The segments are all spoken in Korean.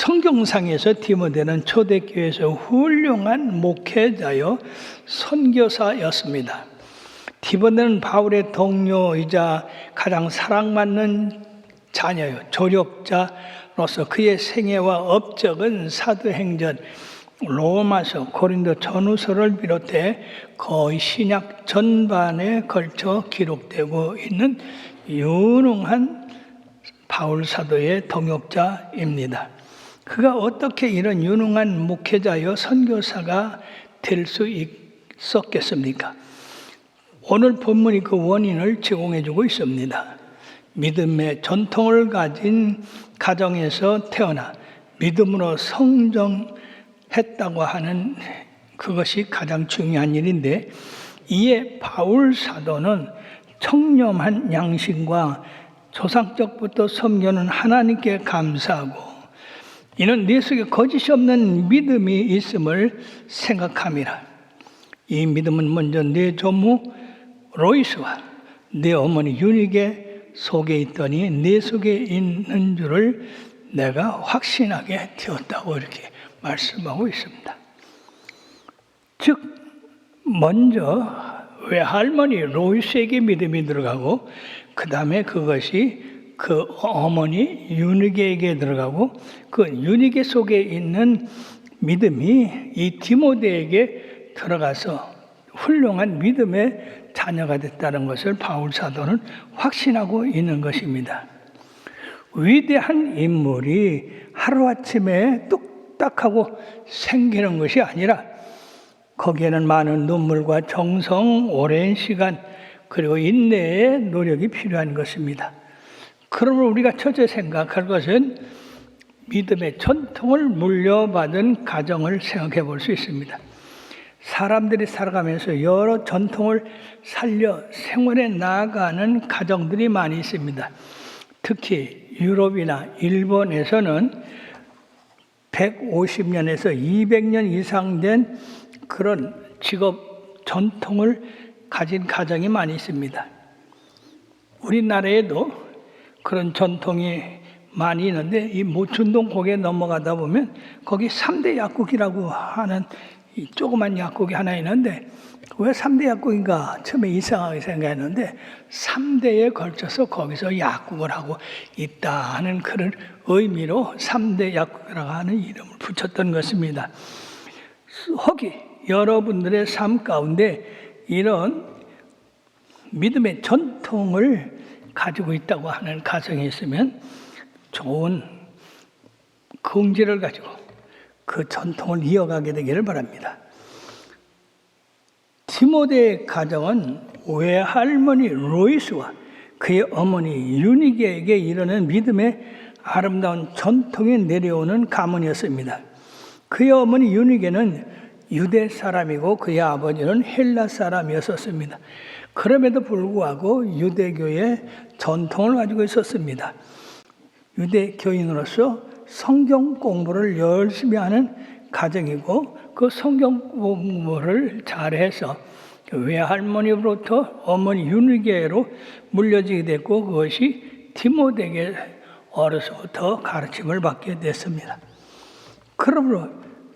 성경상에서 디모데는 초대교회에서 훌륭한 목회자요 선교사였습니다. 디모데는 바울의 동료이자 가장 사랑받는 자녀요 조력자로서 그의 생애와 업적은 사도행전, 로마서, 고린도 전후서를 비롯해 거의 신약 전반에 걸쳐 기록되고 있는 유능한 바울 사도의 동역자입니다. 그가 어떻게 이런 유능한 목회자여 선교사가 될 수 있었겠습니까? 오늘 본문이 그 원인을 제공해 주고 있습니다. 믿음의 전통을 가진 가정에서 태어나 믿음으로 성정했다고 하는 그것이 가장 중요한 일인데, 이에 바울 사도는 청렴한 양심과 조상적부터 섬기는 하나님께 감사하고 이는 내 속에 거짓이 없는 믿음이 있음을 생각함이라. 이 믿음은 먼저 내 조모 로이스와 내 어머니 유니게 속에 있더니 내 속에 있는 줄을 내가 확신하게 되었다고 이렇게 말씀하고 있습니다. 즉 먼저 외할머니 로이스에게 믿음이 들어가고 그 다음에 그것이 그 어머니 유니게에게 들어가고 그 유니게 속에 있는 믿음이 이 디모데에게 들어가서 훌륭한 믿음의 자녀가 됐다는 것을 바울 사도는 확신하고 있는 것입니다. 위대한 인물이 하루아침에 뚝딱하고 생기는 것이 아니라 거기에는 많은 눈물과 정성, 오랜 시간 그리고 인내의 노력이 필요한 것입니다. 그러므로 우리가 첫째 생각할 것은 믿음의 전통을 물려받은 가정을 생각해 볼 수 있습니다. 사람들이 살아가면서 여러 전통을 살려 생활해 나아가는 가정들이 많이 있습니다. 특히 유럽이나 일본에서는 150년에서 200년 이상 된 그런 직업 전통을 가진 가정이 많이 있습니다. 우리나라에도 그런 전통이 많이 있는데 이 모춘동 고개 넘어가다 보면 거기 3대 약국이라고 하는 이 조그만 약국이 하나 있는데 왜 3대 약국인가 처음에 이상하게 생각했는데 3대에 걸쳐서 거기서 약국을 하고 있다 하는 그런 의미로 3대 약국이라고 하는 이름을 붙였던 것입니다. 혹이 여러분들의 삶 가운데 이런 믿음의 전통을 가지고 있다고 하는 가정이 있으면 좋은 긍지를 가지고 그 전통을 이어가게 되기를 바랍니다. 디모데의 가정은 외할머니 로이스와 그의 어머니 유니게에게 이르는 믿음의 아름다운 전통이 내려오는 가문이었습니다. 그의 어머니 유니게는 유대 사람이고 그의 아버지는 헬라 사람이었습니다. 그럼에도 불구하고 유대교의 전통을 가지고 있었습니다. 유대교인으로서 성경 공부를 열심히 하는 가정이고 그 성경 공부를 잘해서 외할머니로부터 어머니 유니게로 물려지게 됐고 그것이 디모데에게 어려서부터 가르침을 받게 됐습니다. 그러므로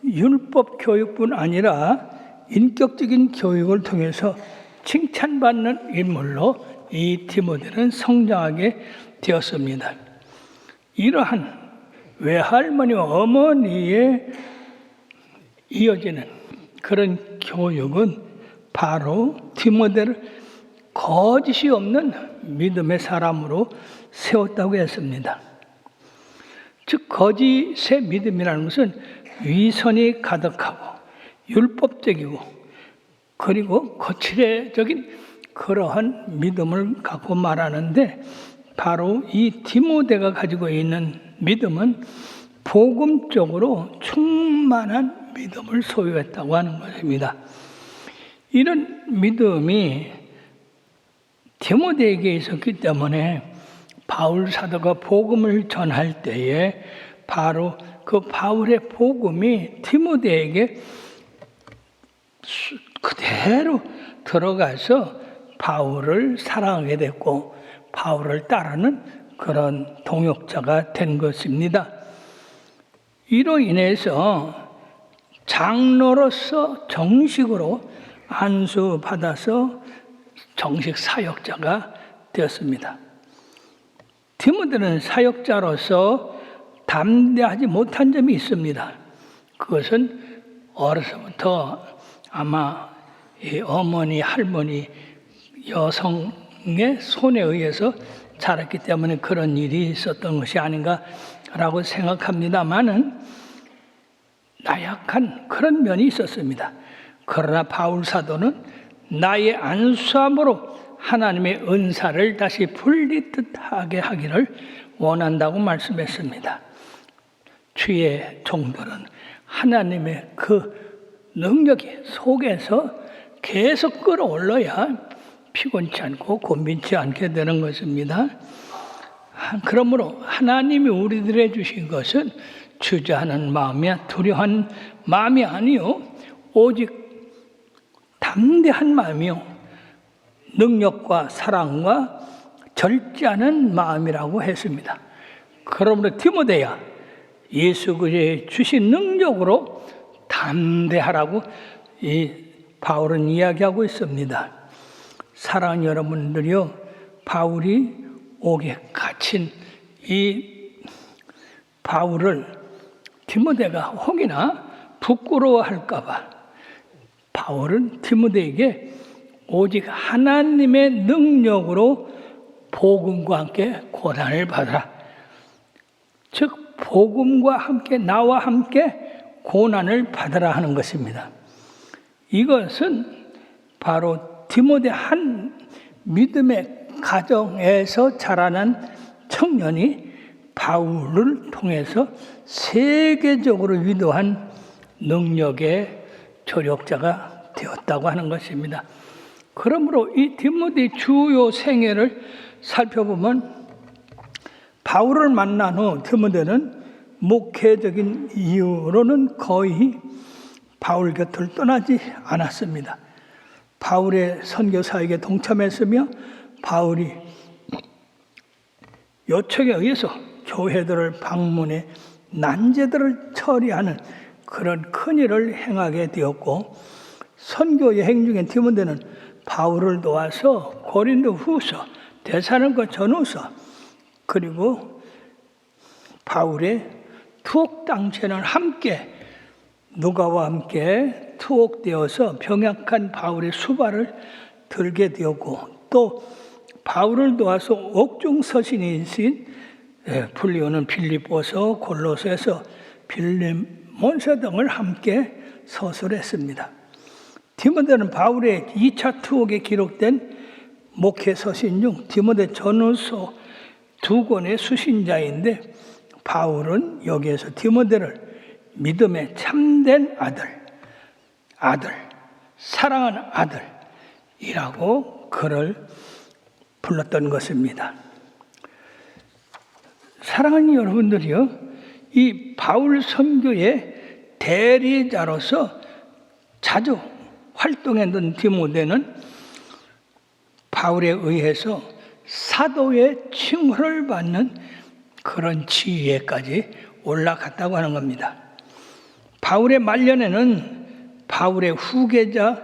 율법 교육뿐 아니라 인격적인 교육을 통해서 칭찬받는 인물로 이 디모데는 성장하게 되었습니다. 이러한 외할머니와 어머니에 이어지는 그런 교육은 바로 디모데를 거짓이 없는 믿음의 사람으로 세웠다고 했습니다. 즉 거짓의 믿음이라는 것은 위선이 가득하고 율법적이고 그리고 거칠애적인 그러한 믿음을 갖고 말하는데 바로 이 디모데가 가지고 있는 믿음은 복음적으로 충만한 믿음을 소유했다고 하는 것입니다. 이런 믿음이 디모데에게 있었기 때문에 바울 사도가 복음을 전할 때에 바로 그 바울의 복음이 디모데에게 그대로 들어가서 바울을 사랑하게 됐고 바울을 따르는 그런 동역자가 된 것입니다. 이로 인해서 장로로서 정식으로 안수받아서 정식 사역자가 되었습니다. 디모데는 사역자로서 담대하지 못한 점이 있습니다. 그것은 어려서부터 아마 어머니, 할머니, 여성의 손에 의해서 자랐기 때문에 그런 일이 있었던 것이 아닌가라고 생각합니다마는 나약한 그런 면이 있었습니다. 그러나 바울 사도는 나의 안수함으로 하나님의 은사를 다시 분리듯하게 하기를 원한다고 말씀했습니다. 주의 종들은 하나님의 그 능력이 속에서 계속 끌어올라야 피곤치 않고 곤빈치 않게 되는 것입니다. 그러므로 하나님이 우리들에게 주신 것은 주저하는 마음이야 두려워한 마음이 아니요 오직 담대한 마음이요 능력과 사랑과 절제하는 마음이라고 했습니다. 그러므로 디모데야 예수 그리스도의 주신 능력으로 담대하라고 이 바울은 이야기하고 있습니다. 사랑하는 여러분들이요, 바울이 옥에 갇힌 이 바울을 디모데가 혹이나 부끄러워할까봐 바울은 디모데에게 오직 하나님의 능력으로 복음과 함께 고난을 받아라. 즉 복음과 함께 나와 함께 고난을 받아라 하는 것입니다. 이것은 바로 디모데 한 믿음의 가정에서 자라난 청년이 바울을 통해서 세계적으로 위도한 능력의 조력자가 되었다고 하는 것입니다. 그러므로 이 디모데 주요 생애를 살펴보면 바울을 만난 후 디모데는 목회적인 이유로는 거의 바울 곁을 떠나지 않았습니다. 바울의 선교 사역에 동참했으며 바울이 요청에 의해서 교회들을 방문해 난제들을 처리하는 그런 큰 일을 행하게 되었고 선교 여행 중에 디모데는 바울을 도와서 고린도 후서, 데살로니가 전후서 그리고 바울의 투옥 당시에는 함께 누가와 함께 투옥되어서 병약한 바울의 수발을 들게 되었고 또 바울을 도와서 옥중 서신이신 불리오는 빌립보서, 골로새서, 빌레몬서 등을 함께 서술했습니다. 디모데는 바울의 2차 투옥에 기록된 목회 서신 중 디모데 전후서 2권의 수신자인데 바울은 여기에서 디모데를 믿음의 참된 아들, 사랑하는 아들이라고 그를 불렀던 것입니다. 사랑하는 여러분들이요, 이 바울 선교의 대리자로서 자주 활동했던 디모데는 바울에 의해서 사도의 칭호를 받는 그런 지위에까지 올라갔다고 하는 겁니다. 바울의 말년에는 바울의 후계자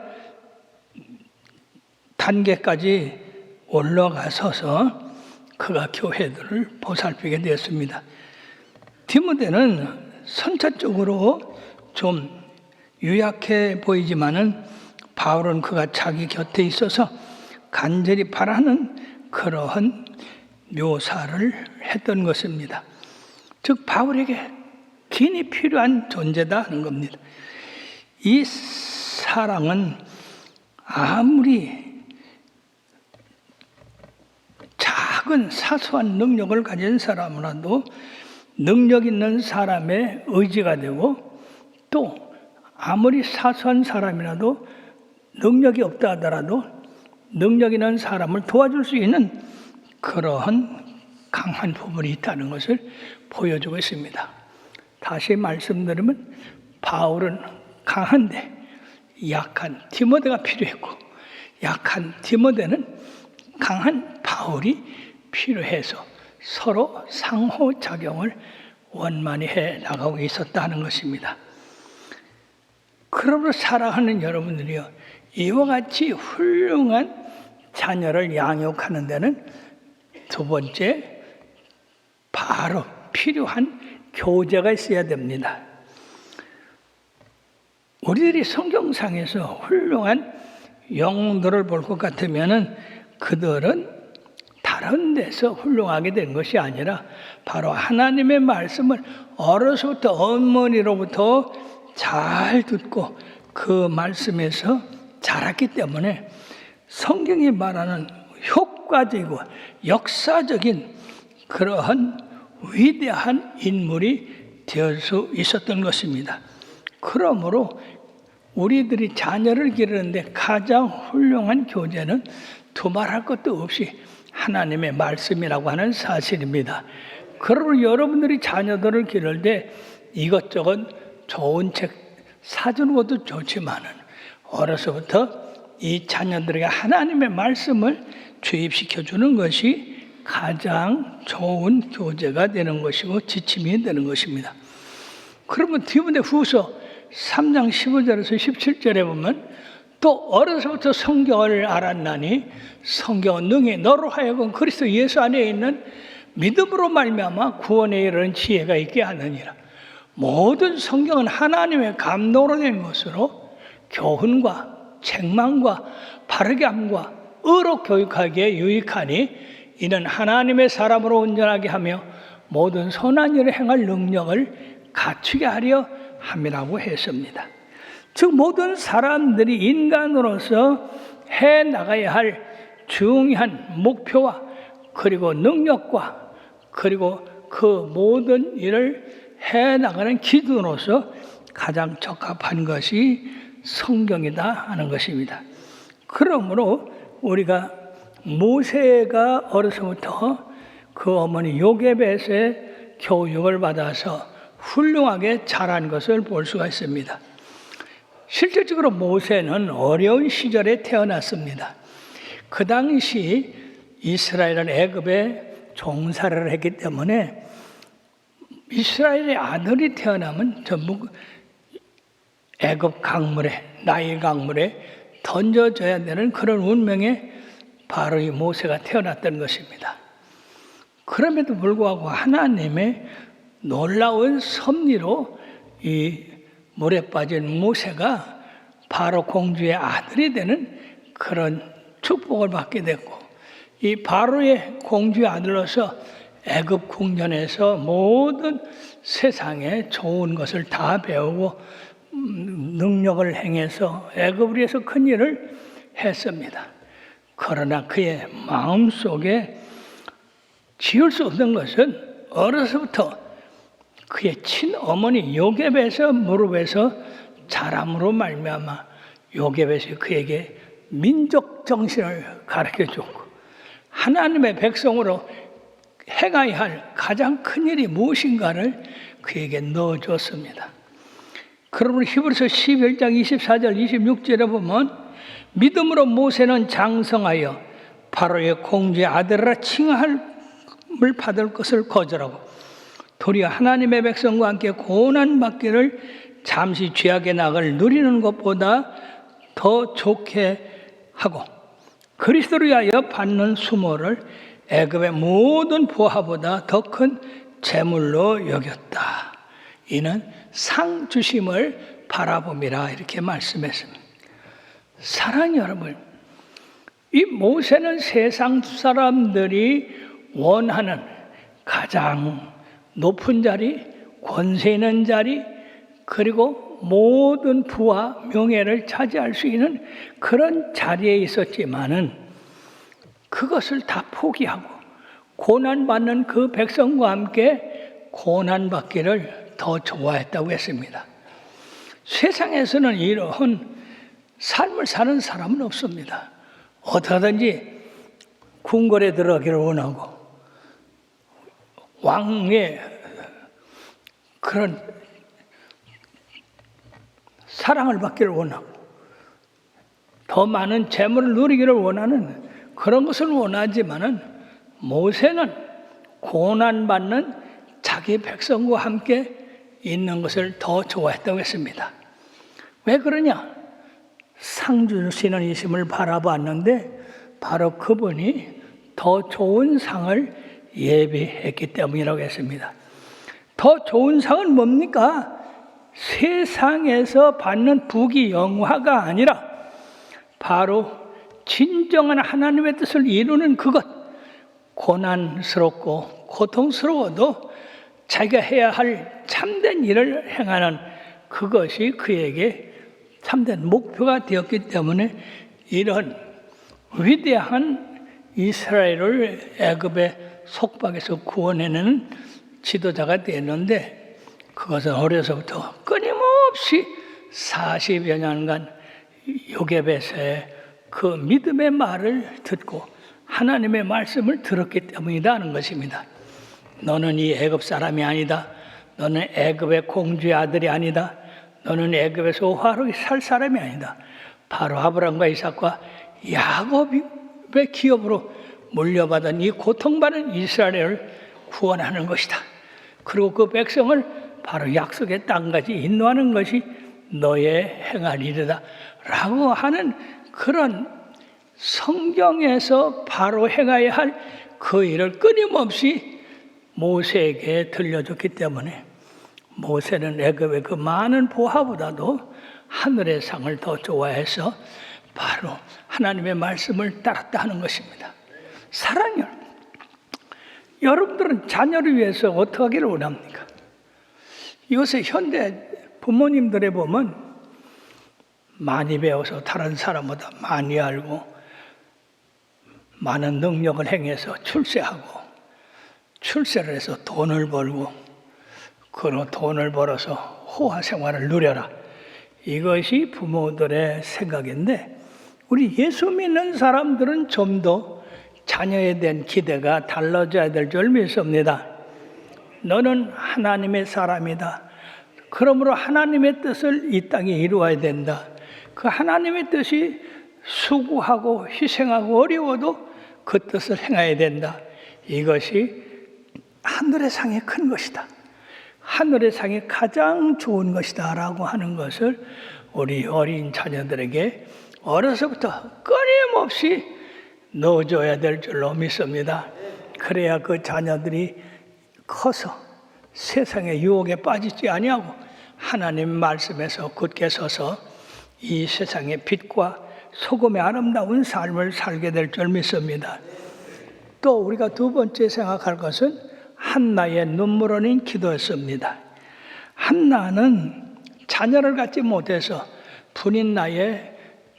단계까지 올라가서서 그가 교회들을 보살피게 되었습니다. 디모데는 선천적으로 좀 유약해 보이지만은 바울은 그가 자기 곁에 있어서 간절히 바라는 그러한 묘사를 했던 것입니다. 즉 바울에게 긴히 필요한 존재다 하는 겁니다. 이 사랑은 아무리 작은 사소한 능력을 가진 사람이라도 능력 있는 사람의 의지가 되고 또 아무리 사소한 사람이라도 능력이 없다 하더라도 능력 있는 사람을 도와줄 수 있는 그러한 강한 부분이 있다는 것을 보여주고 있습니다. 다시 말씀드리면 바울은 강한데 약한 디모데가 필요했고 약한 디모데는 강한 바울이 필요해서 서로 상호작용을 원만히 해 나가고 있었다는 것입니다. 그러므로 사랑하는 여러분들이요, 이와 같이 훌륭한 자녀를 양육하는 데는 두 번째, 바로 필요한 교제가 있어야 됩니다. 우리들이 성경상에서 훌륭한 영웅들을 볼 것 같으면 그들은 다른 데서 훌륭하게 된 것이 아니라 바로 하나님의 말씀을 어려서부터 어머니로부터 잘 듣고 그 말씀에서 자랐기 때문에 성경이 말하는 효과적이고 역사적인 그러한 위대한 인물이 될 수 있었던 것입니다. 그러므로 우리들이 자녀를 기르는데 가장 훌륭한 교제는 두말할 것도 없이 하나님의 말씀이라고 하는 사실입니다. 그러므로 여러분들이 자녀들을 기를 때 이것저것 좋은 책 사주는 것도 좋지만은 어려서부터 이 자녀들에게 하나님의 말씀을 주입시켜 주는 것이 가장 좋은 교제가 되는 것이고 지침이 되는 것입니다. 그러면 디모데후서 3장 15절에서 17절에 보면 또 어려서부터 성경을 알았나니 성경은 능히 너로 하여금 그리스도 예수 안에 있는 믿음으로 말미암아 구원에 이르는 지혜가 있게 하느니라. 모든 성경은 하나님의 감동으로 된 것으로 교훈과 책망과 바르게 함과 의로 교육하기에 유익하니 이는 하나님의 사람으로 온전하게 하며 모든 선한 일을 행할 능력을 갖추게 하려 함이라고 했습니다. 즉 모든 사람들이 인간으로서 해나가야 할 중요한 목표와 그리고 능력과 그리고 그 모든 일을 해나가는 기준으로서 가장 적합한 것이 성경이다 하는 것입니다. 그러므로 우리가 모세가 어려서부터 그 어머니 요게벳의 교육을 받아서 훌륭하게 자란 것을 볼 수가 있습니다. 실질적으로 모세는 어려운 시절에 태어났습니다. 그 당시 이스라엘은 애굽에 종살이를 했기 때문에 이스라엘의 아들이 태어나면 전부 애굽 강물에, 나일 강물에 던져져야 되는 그런 운명에 바로 이 모세가 태어났던 것입니다. 그럼에도 불구하고 하나님의 놀라운 섭리로 이 물에 빠진 모세가 바로 공주의 아들이 되는 그런 축복을 받게 됐고, 이 바로의 공주의 아들로서 애굽 궁전에서 모든 세상에 좋은 것을 다 배우고 능력을 행해서 애굽을 위해서 큰 일을 했습니다. 그러나 그의 마음속에 지울 수 없는 것은 어려서부터 그의 친어머니 요게벳의 무릎에서 자람으로 말미암아 요게벳이 그에게 민족 정신을 가르쳐줬고 하나님의 백성으로 행해야 할 가장 큰 일이 무엇인가를 그에게 넣어줬습니다. 그러므로 히브리서 11장 24절 26절에 보면 믿음으로 모세는 장성하여 바로의 공주의 아들이라 칭함을 받을 것을 거절하고 도리어 하나님의 백성과 함께 고난받기를 잠시 죄악의 낙을 누리는 것보다 더 좋게 하고 그리스도를 위하여 받는 수모를 애굽의 모든 보화보다 더 큰 재물로 여겼다. 이는 상 주심을 바라봄이라 이렇게 말씀했습니다. 사랑하는 여러분, 이 모세는 세상 사람들이 원하는 가장 높은 자리, 권세 있는 자리, 그리고 모든 부와 명예를 차지할 수 있는 그런 자리에 있었지만은 그것을 다 포기하고 고난받는 그 백성과 함께 고난받기를 더 좋아했다고 했습니다. 세상에서는 이런 삶을 사는 사람은 없습니다. 어떻게든지 궁궐에 들어가기를 원하고 왕의 그런 사랑을 받기를 원하고 더 많은 재물을 누리기를 원하는 그런 것을 원하지만은 모세는 고난받는 자기 백성과 함께 있는 것을 더 좋아했다고 했습니다. 왜 그러냐? 상 주시는 이심을 바라봤는데 바로 그분이 더 좋은 상을 예비했기 때문이라고 했습니다. 더 좋은 상은 뭡니까? 세상에서 받는 부귀 영화가 아니라 바로 진정한 하나님의 뜻을 이루는 그것, 고난스럽고 고통스러워도 자기가 해야 할 참된 일을 행하는 그것이 그에게 참된 목표가 되었기 때문에 이런 위대한 이스라엘을 애굽의 속박에서 구원해내는 지도자가 되었는데, 그것은 어려서부터 끊임없이 40여 년간 요게벳의 그 믿음의 말을 듣고 하나님의 말씀을 들었기 때문이다 하는 것입니다. 너는 이 애굽 사람이 아니다. 너는 애굽의 공주의 아들이 아니다. 너는 애굽에서 화로히 살 사람이 아니다. 바로 아브라함과 이삭과 야곱의 기업으로 물려받은 이 고통받은 이스라엘을 구원하는 것이다. 그리고 그 백성을 바로 약속의 땅까지 인도하는 것이 너의 행할 일이다 라고 하는 그런 성경에서 바로 행해야 할 그 일을 끊임없이 모세에게 들려줬기 때문에 모세는 애굽의 그 많은 보화보다도 하늘의 상을 더 좋아해서 바로 하나님의 말씀을 따랐다 하는 것입니다. 사랑해요. 여러분들은 자녀를 위해서 어떻게 하기를 원합니까? 요새 현대 부모님들에 보면 많이 배워서 다른 사람보다 많이 알고 많은 능력을 행해서 출세하고 출세를 해서 돈을 벌고 그런 돈을 벌어서 호화 생활을 누려라. 이것이 부모들의 생각인데 우리 예수 믿는 사람들은 좀 더 자녀에 대한 기대가 달라져야 될 줄 믿습니다. 너는 하나님의 사람이다. 그러므로 하나님의 뜻을 이 땅에 이루어야 된다. 그 하나님의 뜻이 수고하고 희생하고 어려워도 그 뜻을 행해야 된다. 이것이 하늘의 상이 큰 것이다. 하늘의 상이 가장 좋은 것이다 라고 하는 것을 우리 어린 자녀들에게 어려서부터 끊임없이 넣어줘야 될 줄로 믿습니다. 그래야 그 자녀들이 커서 세상의 유혹에 빠지지 아니하고 하나님 말씀에서 굳게 서서 이 세상의 빛과 소금의 아름다운 삶을 살게 될 줄 믿습니다. 또 우리가 두 번째 생각할 것은 한나의 눈물 흘린 기도였습니다. 한나는 자녀를 갖지 못해서 분인 나에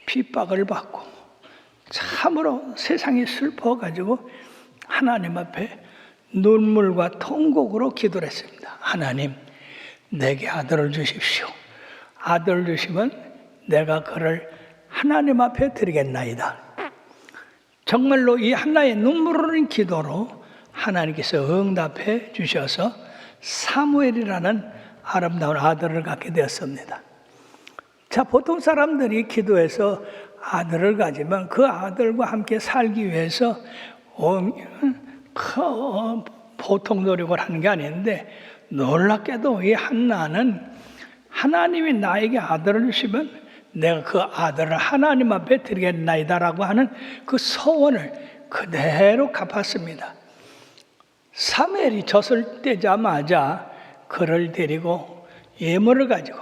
핍박을 받고 참으로 세상이 슬퍼가지고 하나님 앞에 눈물과 통곡으로 기도를 했습니다. 하나님, 내게 아들을 주십시오. 아들을 주시면 내가 그를 하나님 앞에 드리겠나이다. 정말로 이 한나의 눈물 흘린 기도로 하나님께서 응답해 주셔서 사무엘이라는 아름다운 아들을 갖게 되었습니다. 자, 보통 사람들이 기도해서 아들을 가지만 그 아들과 함께 살기 위해서 보통 노력을 하는 게 아닌데 놀랍게도 이 한나는 하나님이 나에게 아들을 주시면 내가 그 아들을 하나님 앞에 드리겠나이다라고 하는 그 소원을 그대로 갚았습니다. 사무엘이 젖을 떼자마자 그를 데리고 예물을 가지고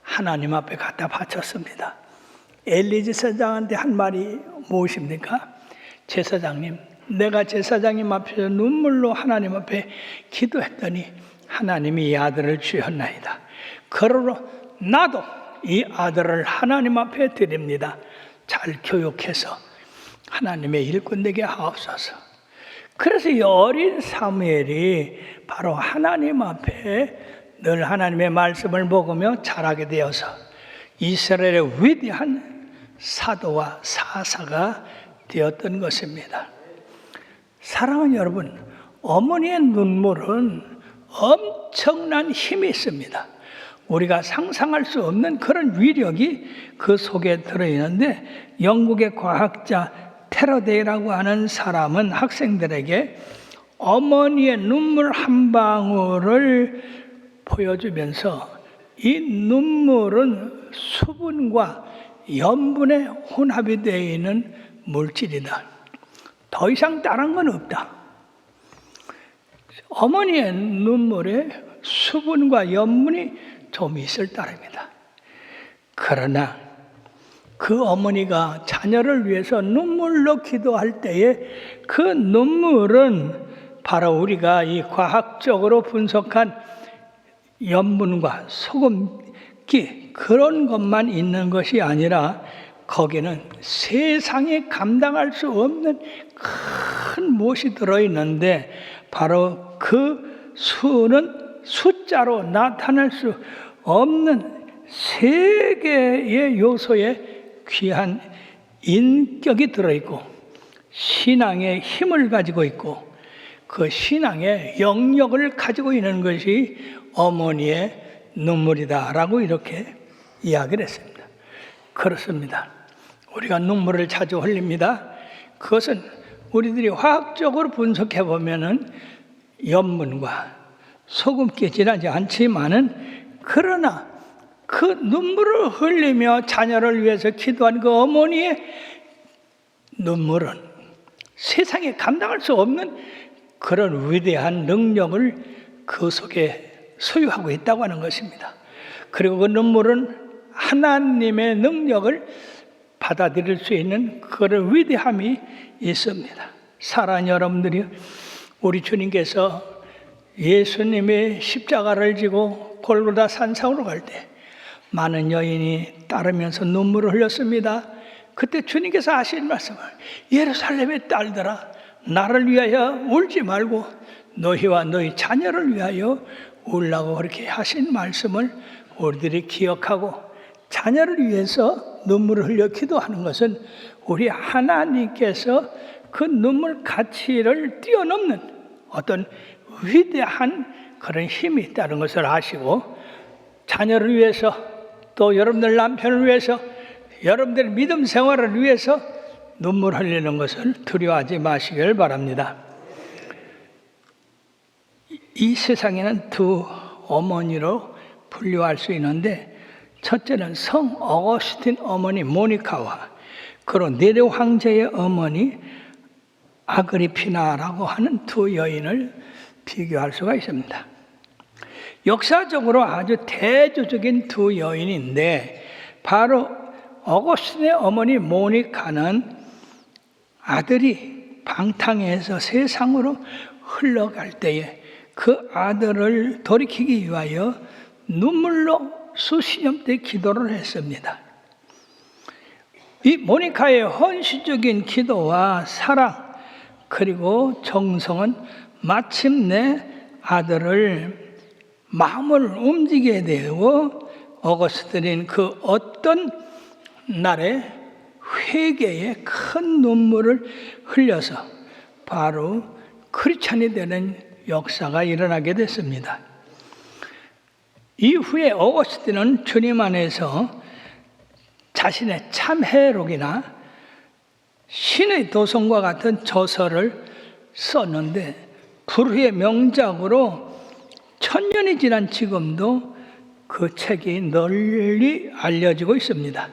하나님 앞에 갖다 바쳤습니다. 엘리 제사장한테 한 말이 무엇입니까? 제사장님, 내가 제사장님 앞에서 눈물로 하나님 앞에 기도했더니 하나님이 이 아들을 주셨나이다. 그러므로 나도 이 아들을 하나님 앞에 드립니다. 잘 교육해서 하나님의 일꾼 되게 하옵소서. 그래서 이 어린 사무엘이 바로 하나님 앞에 늘 하나님의 말씀을 먹으며 자라게 되어서 이스라엘의 위대한 사도와 사사가 되었던 것입니다. 사랑하는 여러분, 어머니의 눈물은 엄청난 힘이 있습니다. 우리가 상상할 수 없는 그런 위력이 그 속에 들어있는데 영국의 과학자 테러데이라고 하는 사람은 학생들에게 어머니의 눈물 한 방울을 보여주면서 이 눈물은 수분과 염분의 혼합이 되어 있는 물질이다. 더 이상 다른 건 없다. 어머니의 눈물에 수분과 염분이 좀 있을 따름이다. 그러나 그 어머니가 자녀를 위해서 눈물로 기도할 때에 그 눈물은 바로 우리가 이 과학적으로 분석한 염분과 소금기 그런 것만 있는 것이 아니라 거기는 세상에 감당할 수 없는 큰 무엇이 들어있는데 바로 그 수는 숫자로 나타날 수 없는 세 개의 요소에 귀한 인격이 들어있고 신앙의 힘을 가지고 있고 그 신앙의 영역을 가지고 있는 것이 어머니의 눈물이다라고 이렇게 이야기를 했습니다. 그렇습니다. 우리가 눈물을 자주 흘립니다. 그것은 우리들이 화학적으로 분석해 보면은 염분과 소금기 지나지 않지만은 그러나 그 눈물을 흘리며 자녀를 위해서 기도한 그 어머니의 눈물은 세상에 감당할 수 없는 그런 위대한 능력을 그 속에 소유하고 있다고 하는 것입니다. 그리고 그 눈물은 하나님의 능력을 받아들일 수 있는 그런 위대함이 있습니다. 사랑하는 여러분들이 우리 주님께서 예수님의 십자가를 지고 골고다 산상으로 갈 때 많은 여인이 따르면서 눈물을 흘렸습니다. 그때 주님께서 하신 말씀을 예루살렘의 딸들아 나를 위하여 울지 말고 너희와 너희 자녀를 위하여 울라고 그렇게 하신 말씀을 우리들이 기억하고 자녀를 위해서 눈물을 흘려 기도하는 것은 우리 하나님께서 그 눈물 가치를 뛰어넘는 어떤 위대한 그런 힘이 있다는 것을 아시고 자녀를 위해서 또 여러분들 남편을 위해서 여러분들의 믿음 생활을 위해서 눈물 흘리는 것을 두려워하지 마시길 바랍니다. 이 세상에는 두 어머니로 분류할 수 있는데 첫째는 성 어거스틴 어머니 모니카와 그리고 네로 황제의 어머니 아그리피나라고 하는 두 여인을 비교할 수가 있습니다. 역사적으로 아주 대조적인 두 여인인데 바로 어거스틴의 어머니 모니카는 아들이 방탕해서 세상으로 흘러갈 때에 그 아들을 돌이키기 위하여 눈물로 수십 년대 기도를 했습니다. 이 모니카의 헌신적인 기도와 사랑 그리고 정성은 마침내 아들을 마음을 움직이게 되고 어거스틴은 그 어떤 날에 회개에 큰 눈물을 흘려서 바로 크리스찬이 되는 역사가 일어나게 됐습니다. 이후에 어거스틴은 주님 안에서 자신의 참회록이나 신의 도성과 같은 저서를 썼는데 불후의 명작으로 1000년이 지난 지금도 그 책이 널리 알려지고 있습니다.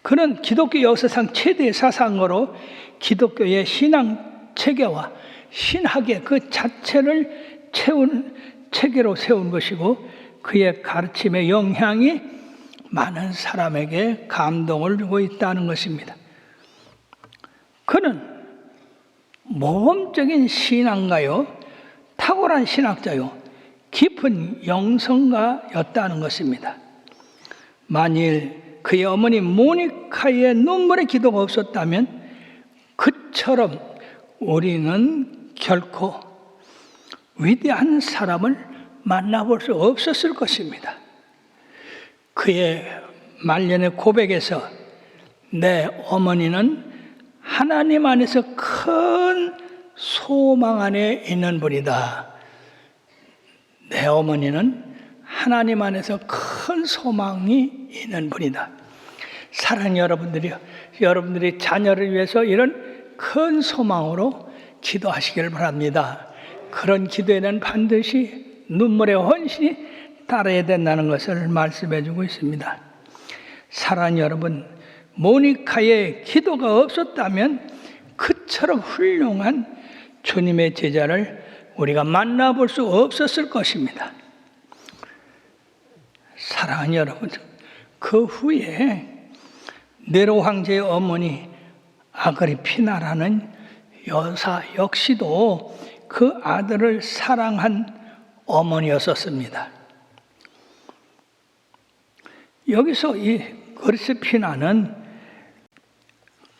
그는 기독교 역사상 최대의 사상으로 기독교의 신앙 체계와 신학의 그 자체를 채운 체계로 세운 것이고 그의 가르침의 영향이 많은 사람에게 감동을 주고 있다는 것입니다. 그는 모범적인 신앙가요, 탁월한 신학자요, 깊은 영성가였다는 것입니다. 만일 그의 어머니 모니카의 눈물의 기도가 없었다면 그처럼 우리는 결코 위대한 사람을 만나볼 수 없었을 것입니다. 그의 말년의 고백에서 내 어머니는 하나님 안에서 큰 소망 안에 있는 분이다. 내 어머니는 하나님 안에서 큰 소망이 있는 분이다. 사랑하는 여러분들이 자녀를 위해서 이런 큰 소망으로 기도하시길 바랍니다. 그런 기도에는 반드시 눈물의 헌신이 따라야 된다는 것을 말씀해 주고 있습니다. 사랑하는 여러분, 모니카의 기도가 없었다면 그처럼 훌륭한 주님의 제자를 우리가 만나볼 수 없었을 것입니다. 사랑하는 여러분, 그 후에 네로 황제의 어머니 아그리피나라는 여사 역시도 그 아들을 사랑한 어머니였었습니다. 여기서 이 그리스피나는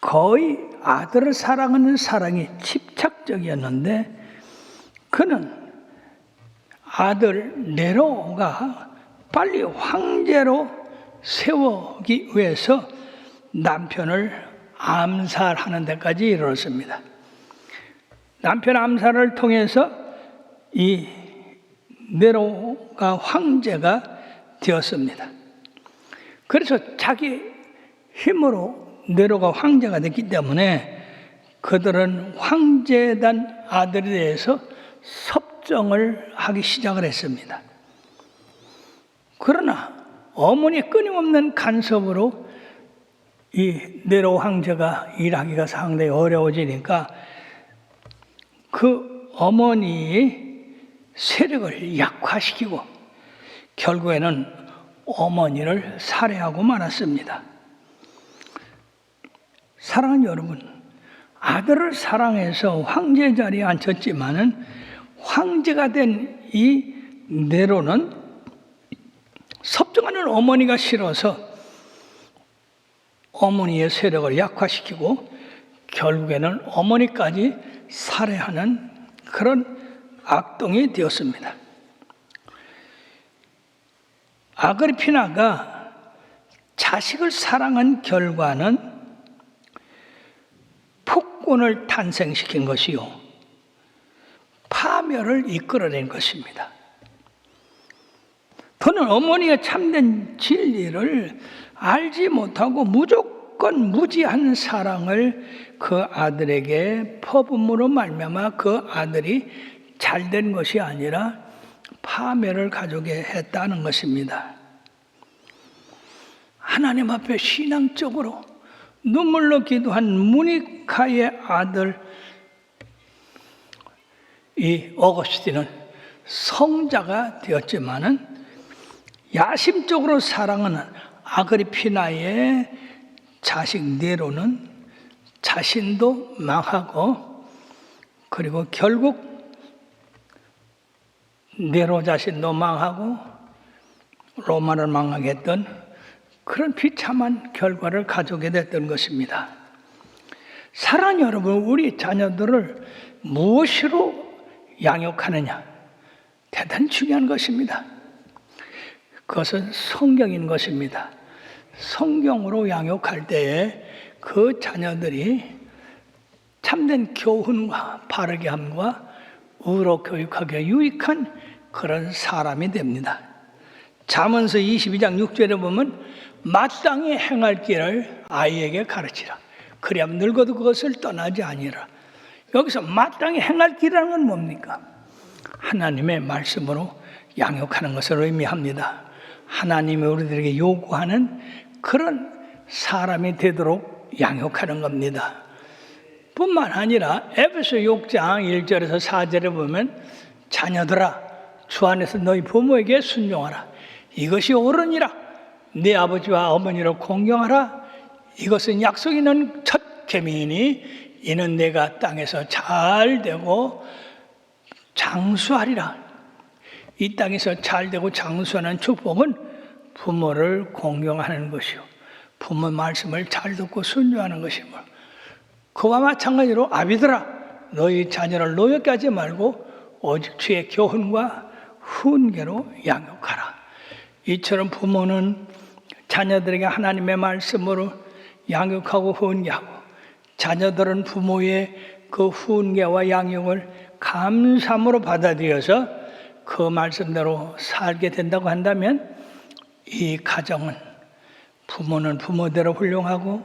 거의 아들을 사랑하는 사랑이 집착적이었는데, 그는 아들 네로가 빨리 황제로 세우기 위해서 남편을 암살하는 데까지 이르렀습니다. 남편 암살을 통해서 이 네로가 황제가 되었습니다. 그래서 자기 힘으로 네로가 황제가 됐기 때문에 그들은 황제단 아들에 대해서 섭정을 하기 시작을 했습니다. 그러나 어머니의 끊임없는 간섭으로 이 네로 황제가 일하기가 상당히 어려워지니까 그 어머니의 세력을 약화시키고 결국에는 어머니를 살해하고 말았습니다. 사랑하는 여러분, 아들을 사랑해서 황제 자리에 앉혔지만은 황제가 된 이 네로는 섭정하는 어머니가 싫어서 어머니의 세력을 약화시키고 결국에는 어머니까지 살해하는 그런 악동이 되었습니다. 아그리피나가 자식을 사랑한 결과는 폭군을 탄생시킨 것이요, 파멸을 이끌어낸 것입니다. 그는 어머니의 참된 진리를 알지 못하고 무조건 무지한 사랑을 그 아들에게 퍼부음으로 말미암아 그 아들이 잘된 것이 아니라 파멸을 가져게 했다는 것입니다. 하나님 앞에 신앙적으로 눈물로 기도한 모니카의 아들 이 어거스틴은 성자가 되었지만은 야심적으로 사랑하는 아그리피나의 자식 네로는 자신도 망하고, 그리고 결국 네로 자신도 망하고 로마를 망하게 했던 그런 비참한 결과를 가져오게 됐던 것입니다. 사랑하는 여러분, 우리 자녀들을 무엇으로 양육하느냐, 대단히 중요한 것입니다. 그것은 성경인 것입니다. 성경으로 양육할 때에 그 자녀들이 참된 교훈과 바르게 함과 의로 교육하기에 유익한 그런 사람이 됩니다. 잠언서 22장 6절에 보면 마땅히 행할 길을 아이에게 가르치라. 그리하면 늙어도 그것을 떠나지 아니라. 여기서 마땅히 행할 길이라는 건 뭡니까? 하나님의 말씀으로 양육하는 것을 의미합니다. 하나님이 우리들에게 요구하는 그런 사람이 되도록 양육하는 겁니다. 뿐만 아니라 에베소 6장 1절에서 4절에 보면 자녀들아 주 안에서 너희 부모에게 순종하라. 이것이 옳으니라. 네 아버지와 어머니를 공경하라. 이것은 약속 있는 첫 계명이니 이는 내가 땅에서 잘 되고 장수하리라. 이 땅에서 잘 되고 장수하는 축복은 부모를 공경하는 것이요, 부모 말씀을 잘 듣고 순종하는 것이며, 그와 마찬가지로 아비들아 너희 자녀를 노엽게 하지 말고 오직 주의 교훈과 훈계로 양육하라. 이처럼 부모는 자녀들에게 하나님의 말씀으로 양육하고 훈계하고, 자녀들은 부모의 그 훈계와 양육을 감사함으로 받아들여서 그 말씀대로 살게 된다고 한다면 이 가정은, 부모는 부모대로 훌륭하고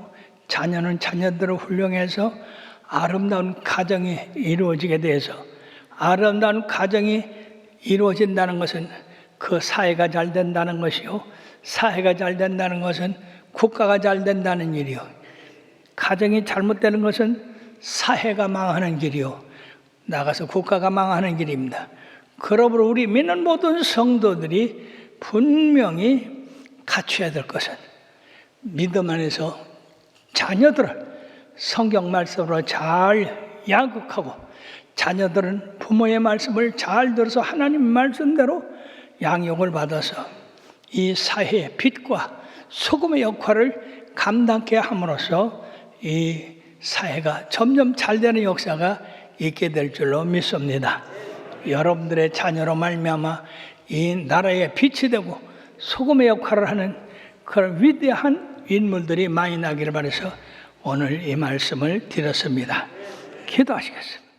자녀는 자녀대로 훌륭해서 아름다운 가정이 이루어지게 돼서 아름다운 가정이 이루어진다는 것은 그 사회가 잘 된다는 것이요. 사회가 잘 된다는 것은 국가가 잘 된다는 일이요. 가정이 잘못되는 것은 사회가 망하는 길이요. 나가서 국가가 망하는 길입니다. 그러므로 우리 믿는 모든 성도들이 분명히 갖춰야 될 것은 믿음 안에서 자녀들을 성경 말씀으로 잘 양육하고 자녀들은 부모의 말씀을 잘 들어서 하나님 말씀대로 양육을 받아서 이 사회의 빛과 소금의 역할을 감당케 함으로써 이 사회가 점점 잘 되는 역사가 있게 될 줄로 믿습니다. 여러분들의 자녀로 말미암아 이 나라의 빛이 되고 소금의 역할을 하는 그런 위대한 인물들이 많이 나기를 바라서 오늘 이 말씀을 드렸습니다. 기도하시겠습니다.